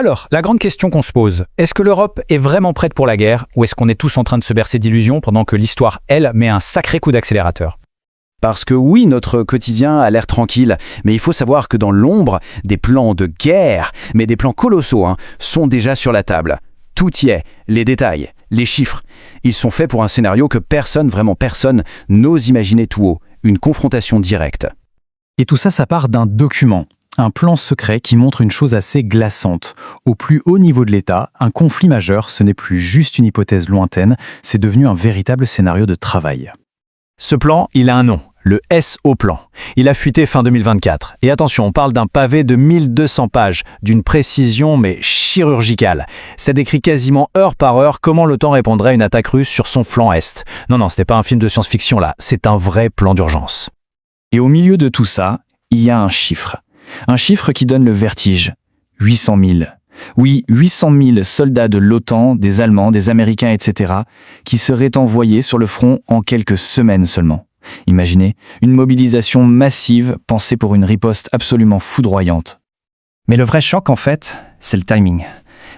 Alors, la grande question qu'on se pose, est-ce que l'Europe est vraiment prête pour la guerre ou est-ce qu'on est tous en train de se bercer d'illusions pendant que l'histoire, elle, met un sacré coup d'accélérateur? Parce que oui, notre quotidien a l'air tranquille, mais il faut savoir que dans l'ombre, des plans de guerre, mais des plans colossaux, sont déjà sur la table. Tout y est, les détails, les chiffres. Ils sont faits pour un scénario que personne, vraiment personne, n'ose imaginer tout haut. Une confrontation directe. Et tout ça, ça part d'un document. Un plan secret qui montre une chose assez glaçante. Au plus haut niveau de l'État, un conflit majeur, ce n'est plus juste une hypothèse lointaine, c'est devenu un véritable scénario de travail. Ce plan, il a un nom, le SO plan. Il a fuité fin 2024. Et attention, on parle d'un pavé de 1200 pages, d'une précision mais chirurgicale. Ça décrit quasiment heure par heure comment l'OTAN répondrait à une attaque russe sur son flanc Est. Non, ce n'est pas un film de science-fiction là, c'est un vrai plan d'urgence. Et au milieu de tout ça, il y a un chiffre. Un chiffre qui donne le vertige. 800 000. Oui, 800 000 soldats de l'OTAN, des Allemands, des Américains, etc., qui seraient envoyés sur le front en quelques semaines seulement. Imaginez, une mobilisation massive pensée pour une riposte absolument foudroyante. Mais le vrai choc, en fait, c'est le timing.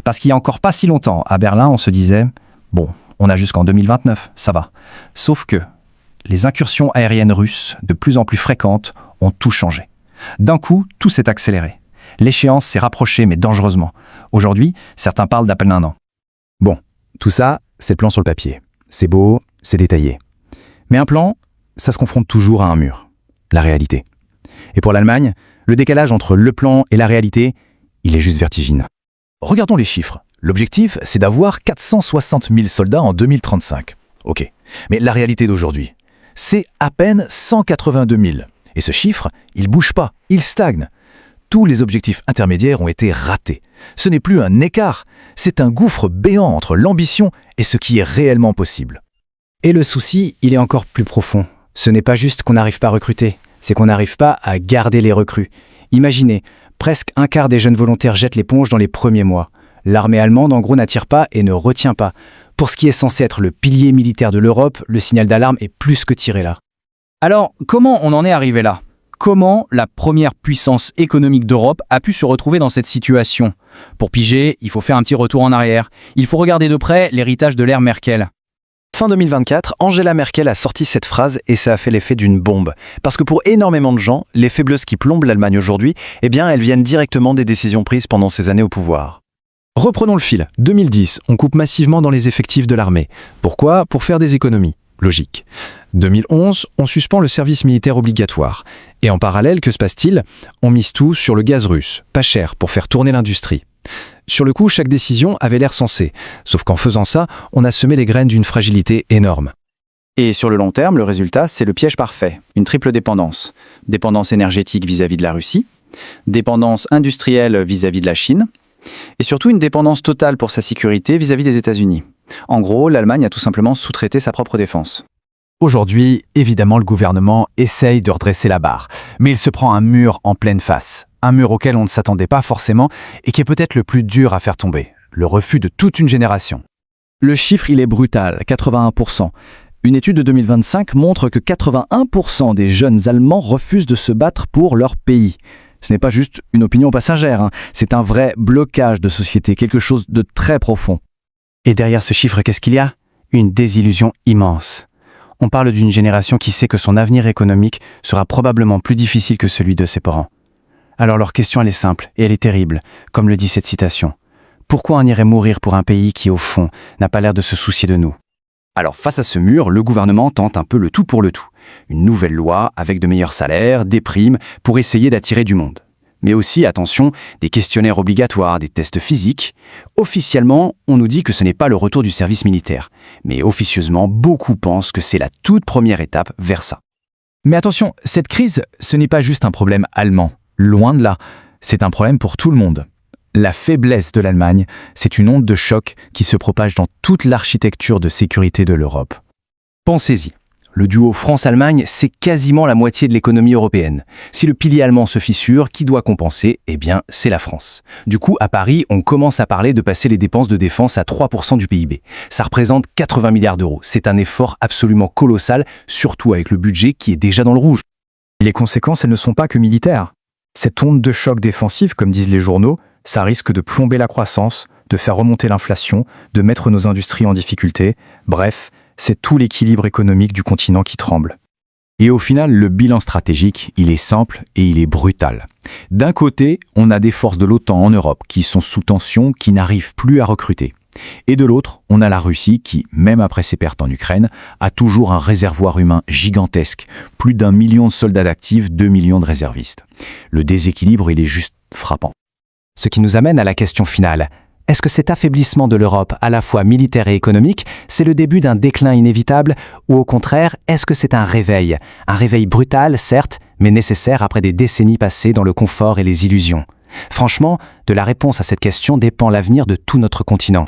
Parce qu'il y a encore pas si longtemps, à Berlin, on se disait « Bon, on a jusqu'en 2029, ça va ». Sauf que les incursions aériennes russes, de plus en plus fréquentes, ont tout changé. D'un coup, tout s'est accéléré. L'échéance s'est rapprochée, mais dangereusement. Aujourd'hui, certains parlent d'à peine un an. Bon, tout ça, c'est le plan sur le papier. C'est beau, c'est détaillé. Mais un plan, ça se confronte toujours à un mur, la réalité. Et pour l'Allemagne, le décalage entre le plan et la réalité, il est juste vertigineux. Regardons les chiffres. L'objectif, c'est d'avoir 460 000 soldats en 2035. Ok, mais la réalité d'aujourd'hui, c'est à peine 182 000. Et ce chiffre, il bouge pas, il stagne. Tous les objectifs intermédiaires ont été ratés. Ce n'est plus un écart, c'est un gouffre béant entre l'ambition et ce qui est réellement possible. Et le souci, il est encore plus profond. Ce n'est pas juste qu'on n'arrive pas à recruter, c'est qu'on n'arrive pas à garder les recrues. Imaginez, presque un quart des jeunes volontaires jettent l'éponge dans les premiers mois. L'armée allemande, en gros, n'attire pas et ne retient pas. Pour ce qui est censé être le pilier militaire de l'Europe, le signal d'alarme est plus que tiré là. Alors, comment on en est arrivé là? Comment la première puissance économique d'Europe a pu se retrouver dans cette situation? Pour piger, il faut faire un petit retour en arrière. Il faut regarder de près l'héritage de l'ère Merkel. Fin 2024, Angela Merkel a sorti cette phrase et ça a fait l'effet d'une bombe. Parce que pour énormément de gens, les faiblesses qui plombent l'Allemagne aujourd'hui, elles viennent directement des décisions prises pendant ces années au pouvoir. Reprenons le fil. 2010, on coupe massivement dans les effectifs de l'armée. Pourquoi? Pour faire des économies. Logique. 2011, on suspend le service militaire obligatoire. Et en parallèle, que se passe-t-il? On mise tout sur le gaz russe, pas cher, pour faire tourner l'industrie. Sur le coup, chaque décision avait l'air sensée. Sauf qu'en faisant ça, on a semé les graines d'une fragilité énorme. Et sur le long terme, le résultat, c'est le piège parfait. Une triple dépendance. Dépendance énergétique vis-à-vis de la Russie, dépendance industrielle vis-à-vis de la Chine, et surtout une dépendance totale pour sa sécurité vis-à-vis des États-Unis. En gros, l'Allemagne a tout simplement sous-traité sa propre défense. Aujourd'hui, évidemment, le gouvernement essaye de redresser la barre, mais il se prend un mur en pleine face. Un mur auquel on ne s'attendait pas forcément et qui est peut-être le plus dur à faire tomber. Le refus de toute une génération. Le chiffre, il est brutal, 81%. Une étude de 2025 montre que 81% des jeunes Allemands refusent de se battre pour leur pays. Ce n'est pas juste une opinion passagère, c'est un vrai blocage de société, quelque chose de très profond. Et derrière ce chiffre, qu'est-ce qu'il y a? Une désillusion immense. On parle d'une génération qui sait que son avenir économique sera probablement plus difficile que celui de ses parents. Alors leur question, elle est simple et elle est terrible, comme le dit cette citation. Pourquoi on irait mourir pour un pays qui, au fond, n'a pas l'air de se soucier de nous? Alors face à ce mur, le gouvernement tente un peu le tout pour le tout. Une nouvelle loi avec de meilleurs salaires, des primes, pour essayer d'attirer du monde. Mais aussi, attention, des questionnaires obligatoires, des tests physiques. Officiellement, on nous dit que ce n'est pas le retour du service militaire. Mais officieusement, beaucoup pensent que c'est la toute première étape vers ça. Mais attention, cette crise, ce n'est pas juste un problème allemand. Loin de là, c'est un problème pour tout le monde. La faiblesse de l'Allemagne, c'est une onde de choc qui se propage dans toute l'architecture de sécurité de l'Europe. Pensez-y. Le duo France-Allemagne, c'est quasiment la moitié de l'économie européenne. Si le pilier allemand se fissure, qui doit compenser? Eh bien, c'est la France. Du coup, à Paris, on commence à parler de passer les dépenses de défense à 3% du PIB. Ça représente 80 milliards d'euros. C'est un effort absolument colossal, surtout avec le budget qui est déjà dans le rouge. Et les conséquences, elles ne sont pas que militaires. Cette onde de choc défensif, comme disent les journaux, Ça risque de plomber la croissance, de faire remonter l'inflation, de mettre nos industries en difficulté. Bref, c'est tout l'équilibre économique du continent qui tremble. Et au final, le bilan stratégique, il est simple et il est brutal. D'un côté, on a des forces de l'OTAN en Europe qui sont sous tension, qui n'arrivent plus à recruter. Et de l'autre, on a la Russie qui, même après ses pertes en Ukraine, a toujours un réservoir humain gigantesque. Plus d'1 million de soldats d'actifs, 2 millions de réservistes. Le déséquilibre, il est juste frappant. Ce qui nous amène à la question finale. Est-ce que cet affaiblissement de l'Europe, à la fois militaire et économique, c'est le début d'un déclin inévitable, ou au contraire, est-ce que c'est un réveil brutal, certes, mais nécessaire après des décennies passées dans le confort et les illusions? Franchement, de la réponse à cette question dépend l'avenir de tout notre continent.